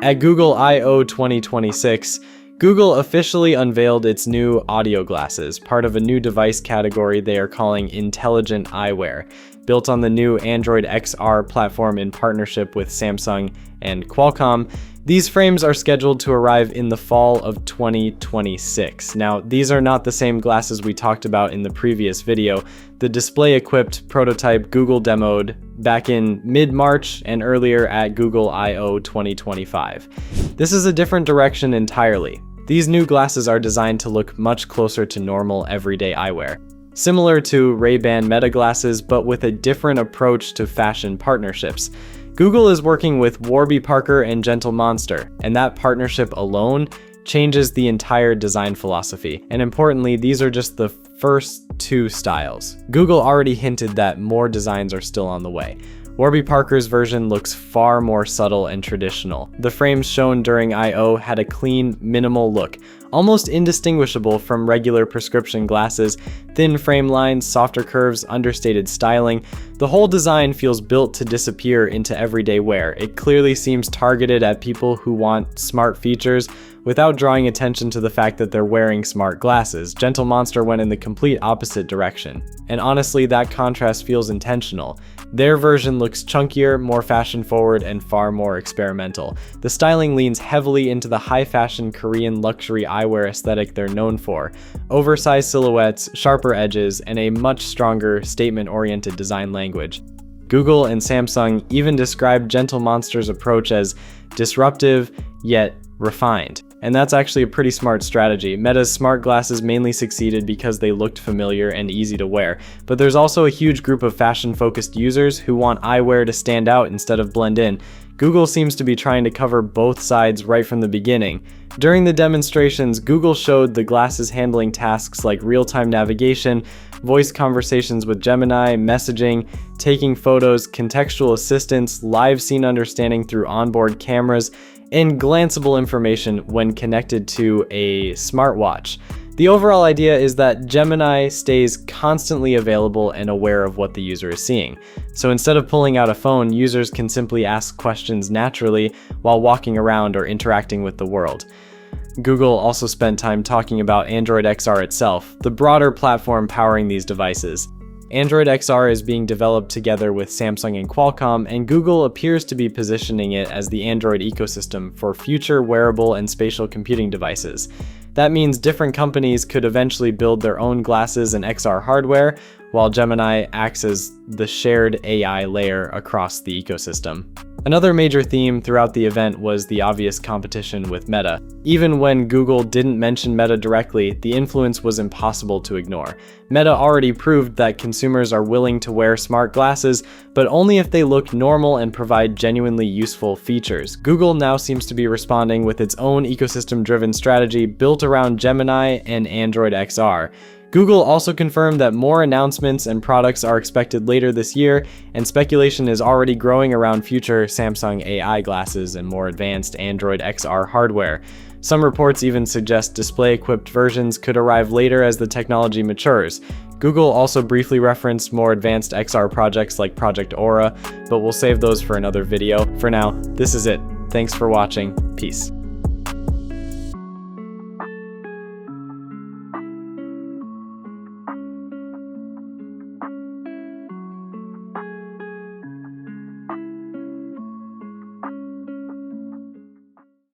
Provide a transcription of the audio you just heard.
At Google I/O 2026, Google officially unveiled its new audio glasses, part of a new device category they are calling intelligent eyewear, built on the new Android XR platform in partnership with Samsung and Qualcomm. These frames are scheduled to arrive in the fall of 2026. Now, these are not the same glasses we talked about in the previous video. The display-equipped prototype Google demoed back in mid-March and earlier at Google I/O 2025. This is a different direction entirely. These new glasses are designed to look much closer to normal everyday eyewear, similar to Ray-Ban Meta glasses, but with a different approach to fashion partnerships. Google is working with Warby Parker and Gentle Monster, and that partnership alone changes the entire design philosophy. And importantly, these are just the first two styles. Google already hinted that more designs are still on the way. Warby Parker's version looks far more subtle and traditional. The frames shown during I/O had a clean, minimal look, almost indistinguishable from regular prescription glasses. Thin frame lines, softer curves, understated styling. The whole design feels built to disappear into everyday wear. It clearly seems targeted at people who want smart features without drawing attention to the fact that they're wearing smart glasses. Gentle Monster went in the complete opposite direction. And honestly, that contrast feels intentional. Their version looks chunkier, more fashion-forward, and far more experimental. The styling leans heavily into the high-fashion Korean luxury eyewear aesthetic they're known for. Oversized silhouettes, sharper edges, and a much stronger statement-oriented design language. Google and Samsung even described Gentle Monster's approach as disruptive, yet refined. And that's actually a pretty smart strategy. Meta's smart glasses mainly succeeded because they looked familiar and easy to wear, but there's also a huge group of fashion-focused users who want eyewear to stand out instead of blend in. Google seems to be trying to cover both sides right from the beginning. During the demonstrations, Google showed the glasses handling tasks like real-time navigation, voice conversations with Gemini, messaging, taking photos, contextual assistance, live scene understanding through onboard cameras, and glanceable information when connected to a smartwatch. The overall idea is that Gemini stays constantly available and aware of what the user is seeing. So instead of pulling out a phone, users can simply ask questions naturally while walking around or interacting with the world. Google also spent time talking about Android XR itself, the broader platform powering these devices. Android XR is being developed together with Samsung and Qualcomm, and Google appears to be positioning it as the Android ecosystem for future wearable and spatial computing devices. That means different companies could eventually build their own glasses and XR hardware, while Gemini acts as the shared AI layer across the ecosystem. Another major theme throughout the event was the obvious competition with Meta. Even when Google didn't mention Meta directly, the influence was impossible to ignore. Meta already proved that consumers are willing to wear smart glasses, but only if they look normal and provide genuinely useful features. Google now seems to be responding with its own ecosystem-driven strategy built around Gemini and Android XR. Google also confirmed that more announcements and products are expected later this year, and speculation is already growing around future Samsung AI glasses and more advanced Android XR hardware. Some reports even suggest display-equipped versions could arrive later as the technology matures. Google also briefly referenced more advanced XR projects like Project Aura, but we'll save those for another video. For now, this is it. Thanks for watching. Peace.